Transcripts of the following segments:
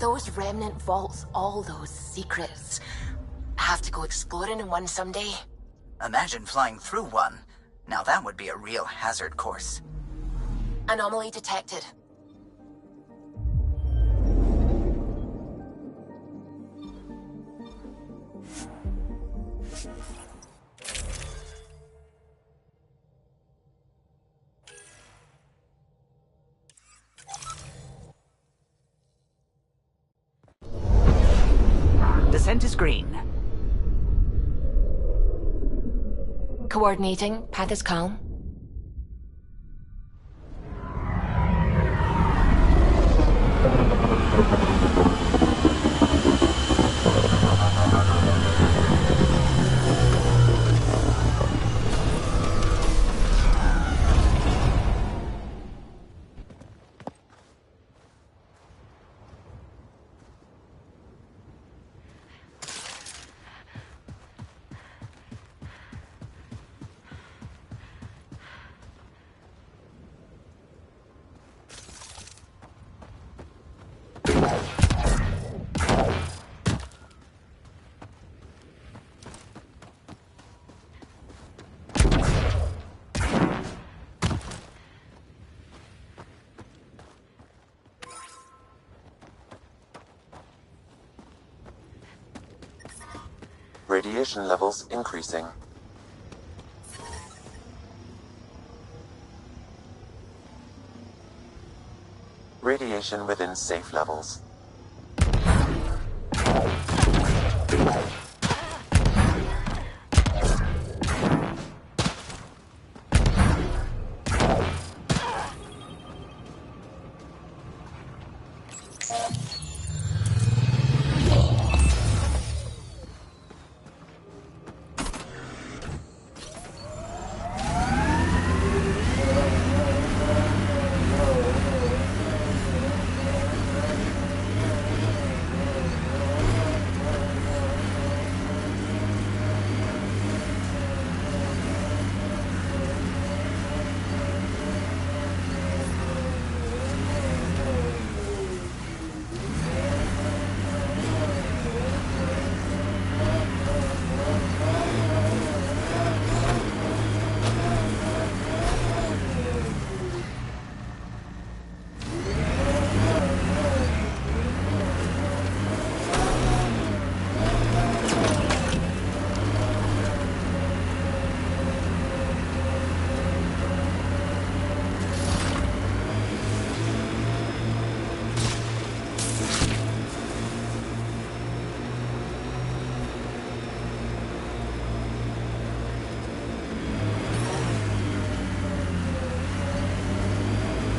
Those remnant vaults, all those secrets. Have to go exploring in one someday. Imagine flying through one. Now that would be a real hazard course. Anomaly detected. Descent is green. Coordinating. Path is calm. Radiation levels increasing. Radiation within safe levels.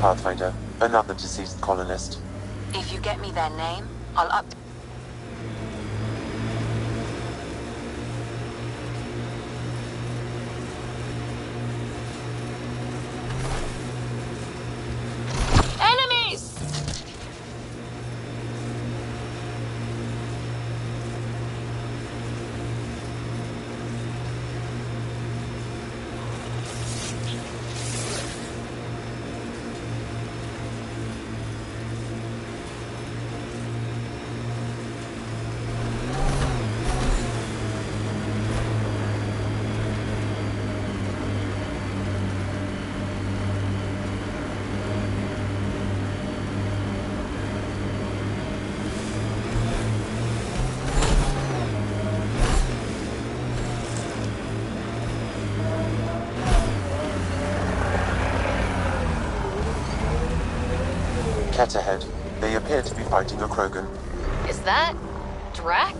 Pathfinder, another deceased colonist. If you get me their name, I'll up... Enemies! Cat ahead. They appear to be fighting a Krogan. Is that... Drac?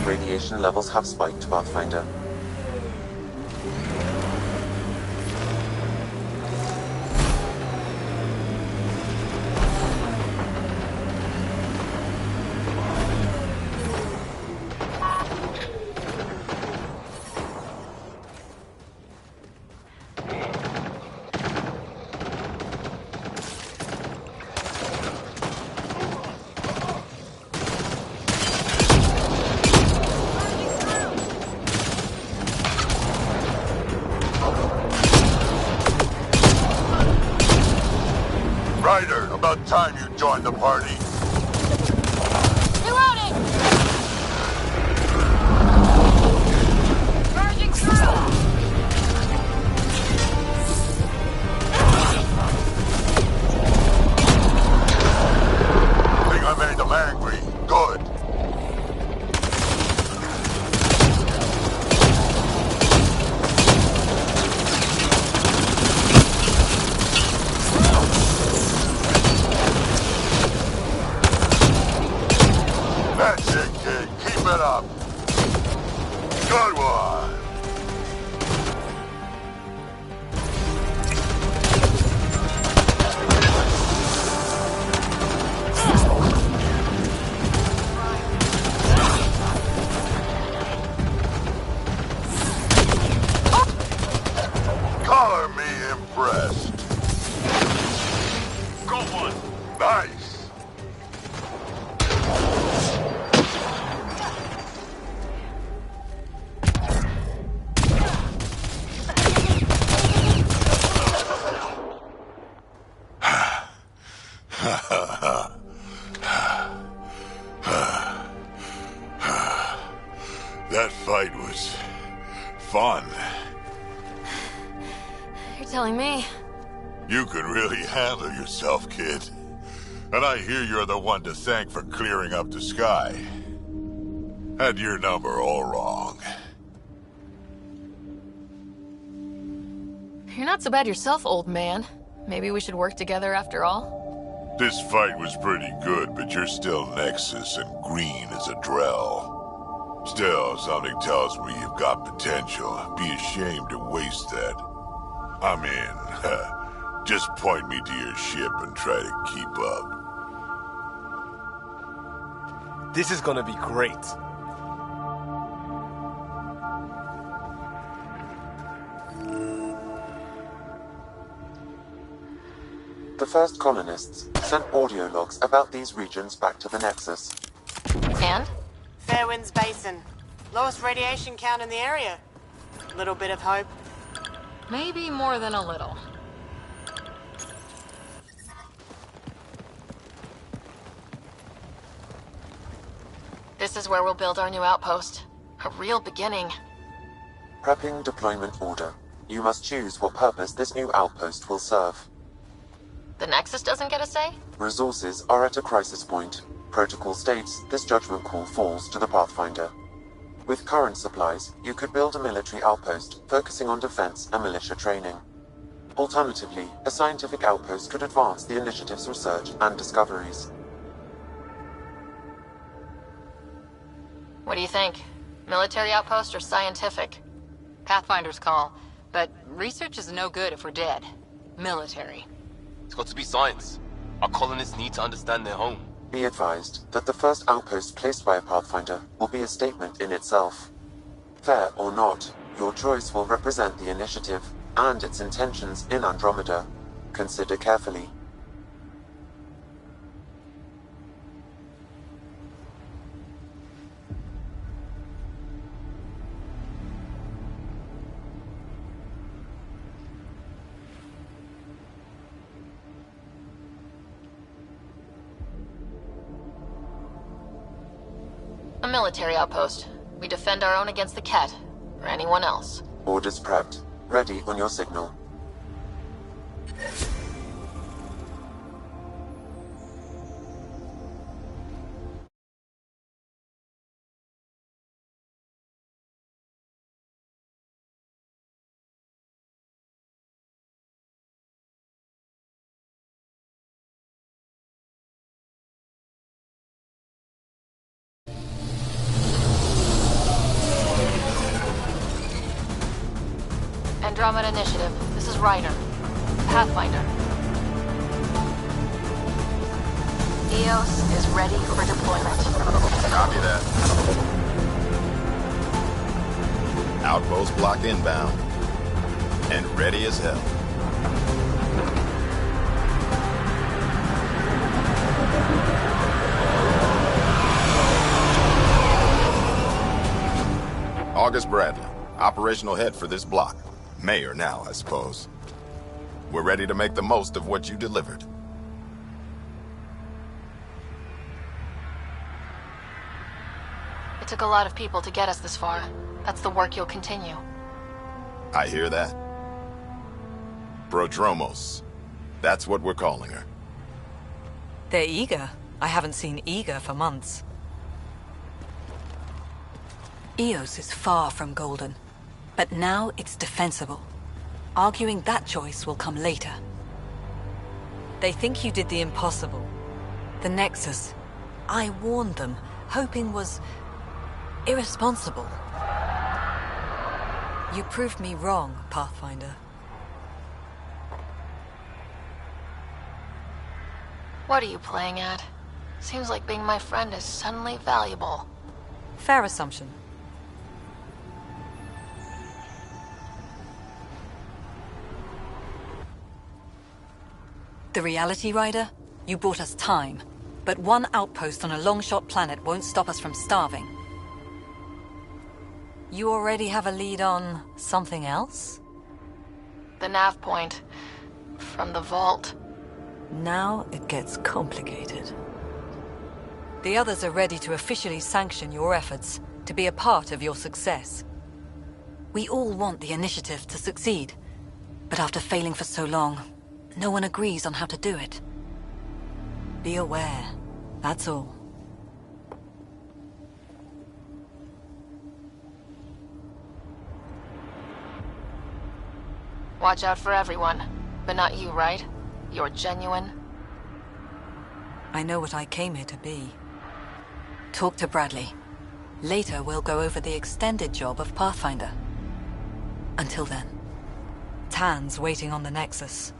Radiation levels have spiked, Pathfinder. time you joined the party. Reloading! Charging through! Think I made them angry. Good. That's it, kid. Keep it up. Good one. Color me impressed. Go one. Nice. That fight was fun. You're telling me. You could really handle yourself, kid. And I hear you're the one to thank for clearing up the sky. Had your number all wrong. You're not so bad yourself, old man. Maybe we should work together after all? This fight was pretty good, but you're still Nexus and green as a Drell. Still, something tells me you've got potential. Be ashamed to waste that. I'm in. Just point me to your ship and try to keep up. This is gonna be great. The first colonists sent audio logs about these regions back to the Nexus. And? Fairwinds Basin. Lowest radiation count in the area. Little bit of hope. Maybe more than a little. This is where we'll build our new outpost. A real beginning. Prepping deployment order. You must choose what purpose this new outpost will serve. The Nexus doesn't get a say? Resources are at a crisis point. Protocol states this judgment call falls to the Pathfinder. With current supplies, you could build a military outpost focusing on defense and militia training. Alternatively, a scientific outpost could advance the initiative's research and discoveries. What do you think? Military outpost or scientific? Pathfinder's call, but research is no good if we're dead. Military. It's got to be science. Our colonists need to understand their home. Be advised that the first outpost placed by a Pathfinder will be a statement in itself. Fair or not, your choice will represent the initiative and its intentions in Andromeda. Consider carefully. A military outpost. We defend our own against the Ket, or anyone else. Orders prepped. Ready on your signal. Andromeda Initiative. This is Ryder. Pathfinder. EOS is ready for deployment. Copy that. Outpost block inbound. And ready as hell. August Bradley, operational head for this block. Mayor now, I suppose. We're ready to make the most of what you delivered. Took a lot of people to get us this far. That's the work you'll continue. I hear that. Prodromos. That's what we're calling her. They're eager. I haven't seen eager for months. Eos is far from golden, but now it's defensible. Arguing that choice will come later. They think you did the impossible. The Nexus. I warned them, hoping was irresponsible. You proved me wrong, Pathfinder. What are you playing at? Seems like being my friend is suddenly valuable. Fair assumption. The Reality Rider? You bought us time. But one outpost on a long-shot planet won't stop us from starving. You already have a lead on something else? The nav point. From the vault. Now it gets complicated. The others are ready to officially sanction your efforts, to be a part of your success. We all want the initiative to succeed, but after failing for so long, no one agrees on how to do it. Be aware, that's all. Watch out for everyone. But not you, right? You're genuine? I know what I came here to be. Talk to Bradley. Later we'll go over the extended job of Pathfinder. Until then, Tan's waiting on the Nexus.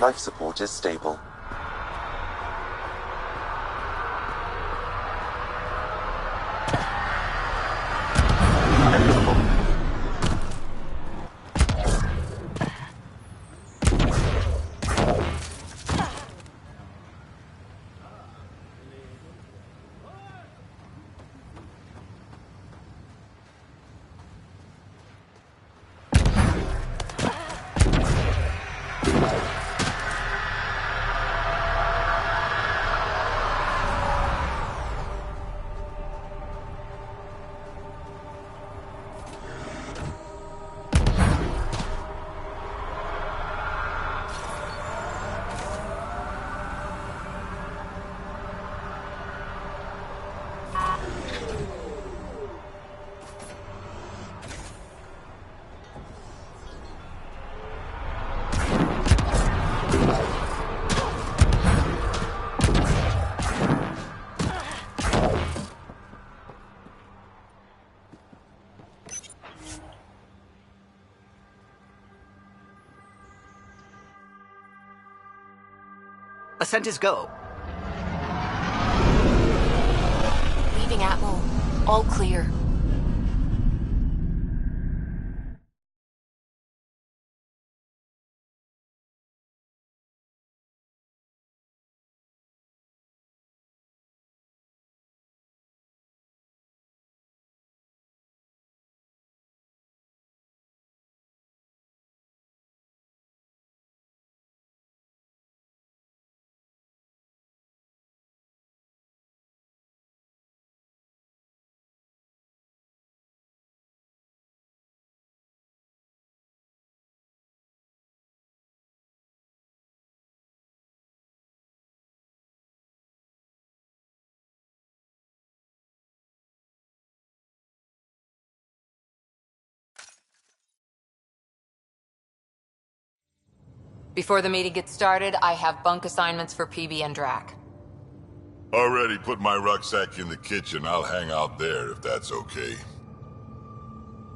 Life support is stable. Ascent is go. Leaving Atmo. All clear. Before the meeting gets started, I have bunk assignments for PB and Drac. Already put my rucksack in the kitchen. I'll hang out there if that's okay.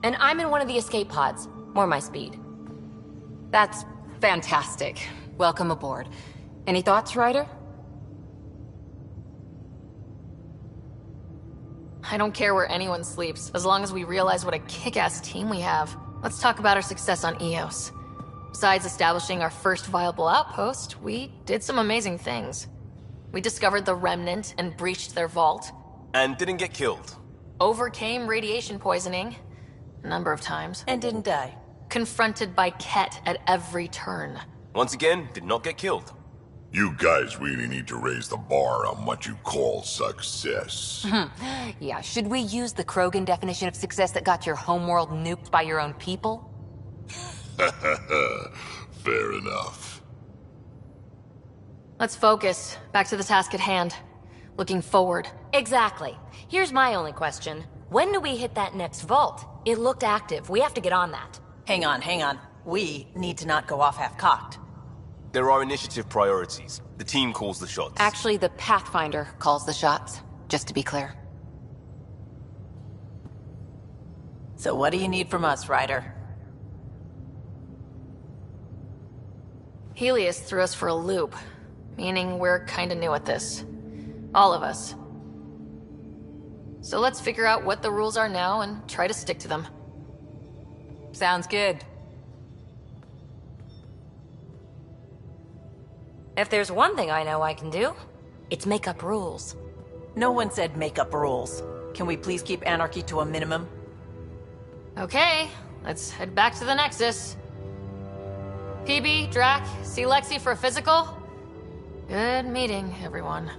And I'm in one of the escape pods. More my speed. That's fantastic. Welcome aboard. Any thoughts, Ryder? I don't care where anyone sleeps, as long as we realize what a kick-ass team we have. Let's talk about our success on Eos. Besides establishing our first viable outpost, we did some amazing things. We discovered the Remnant and breached their vault. And didn't get killed. Overcame radiation poisoning. A number of times. And didn't die. Confronted by Ket at every turn. Once again, did not get killed. You guys really need to raise the bar on what you call success. Yeah, should we use the Krogan definition of success that got your homeworld nuked by your own people? Fair enough. Let's focus. Back to the task at hand. Looking forward. Exactly. Here's my only question. When do we hit that next vault? It looked active. We have to get on that. Hang on. We need to not go off half-cocked. There are initiative priorities. The team calls the shots. Actually, the Pathfinder calls the shots, just to be clear. So what do you need from us, Ryder? Helios threw us for a loop, meaning we're kinda new at this. All of us. So let's figure out what the rules are now and try to stick to them. Sounds good. If there's one thing I know I can do, it's make up rules. No one said make up rules. Can we please keep anarchy to a minimum? Okay, let's head back to the Nexus. PB, Drac, see Lexi for a physical? Good meeting, everyone.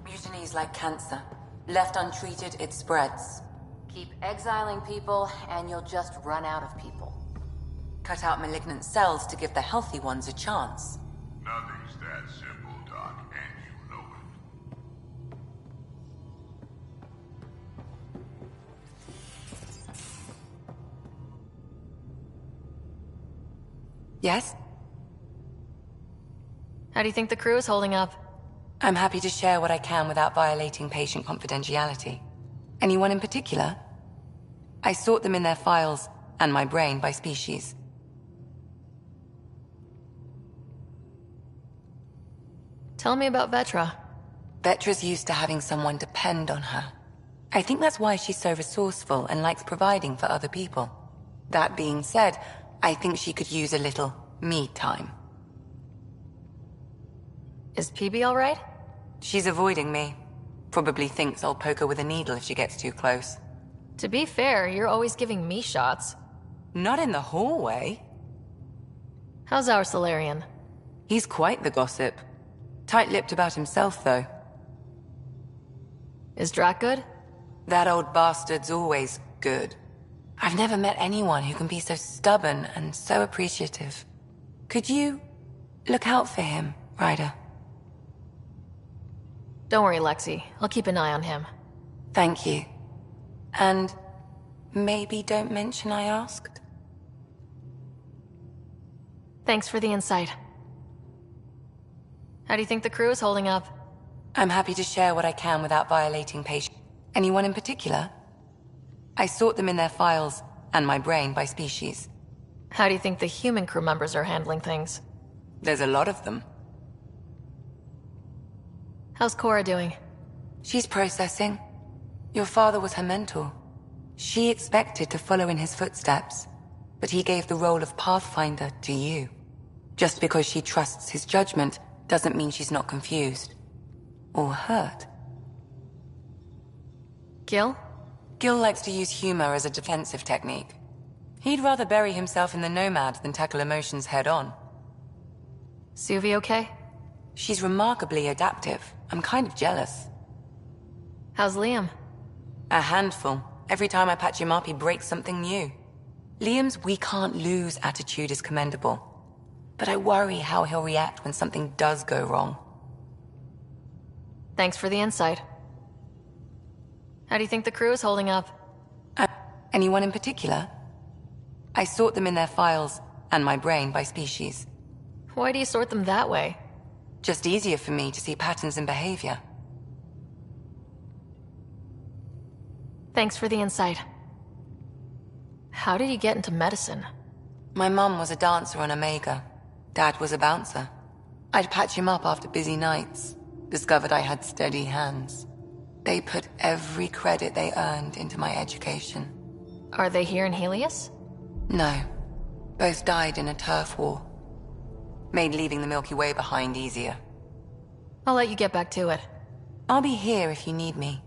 Mutiny is like cancer. Left untreated, it spreads. Keep exiling people, and you'll just run out of people. Cut out malignant cells to give the healthy ones a chance. Nothing's that simple, Doc, and you know it. Yes? How do you think the crew is holding up? I'm happy to share what I can without violating patient confidentiality. Anyone in particular? I sort them in their files, and my brain by species. Tell me about Vetra. Vetra's used to having someone depend on her. I think that's why she's so resourceful and likes providing for other people. That being said, I think she could use a little me time. Is PB alright? She's avoiding me. Probably thinks I'll poke her with a needle if she gets too close. To be fair, you're always giving me shots. Not in the hallway. How's our Solarian? He's quite the gossip. Tight-lipped about himself, though. Is Drac good? That old bastard's always good. I've never met anyone who can be so stubborn and so appreciative. Could you look out for him, Ryder? Don't worry, Lexi. I'll keep an eye on him. Thank you. And maybe don't mention I asked? Thanks for the insight. How do you think the crew is holding up? I'm happy to share what I can without violating patient. Anyone in particular? I sort them in their files, and my brain by species. How do you think the human crew members are handling things? There's a lot of them. How's Cora doing? She's processing. Your father was her mentor. She expected to follow in his footsteps, but he gave the role of Pathfinder to you. Just because she trusts his judgment doesn't mean she's not confused. Or hurt. Gil? Gil likes to use humor as a defensive technique. He'd rather bury himself in the Nomad than tackle emotions head-on. Suvi okay? She's remarkably adaptive. I'm kind of jealous. How's Liam? A handful, Every time I patch him up, he breaks something new. Liam's "we can't lose" attitude is commendable. But I worry how he'll react when something does go wrong. Thanks for the insight. How do you think the crew is holding up? Anyone in particular? I sort them in their files, and my brain, by species. Why do you sort them that way? Just easier for me to see patterns in behavior. Thanks for the insight. How did you get into medicine? My mum was a dancer on Omega. Dad was a bouncer. I'd patch him up after busy nights. Discovered I had steady hands. They put every credit they earned into my education. Are they here in Helios? No. Both died in a turf war. Made leaving the Milky Way behind easier. I'll let you get back to it. I'll be here if you need me.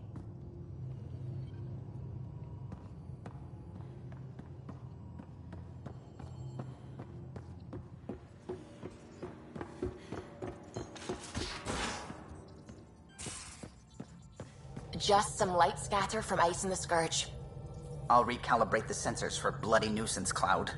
Just some light scatter from ice in the Scourge. I'll recalibrate the sensors for bloody nuisance cloud.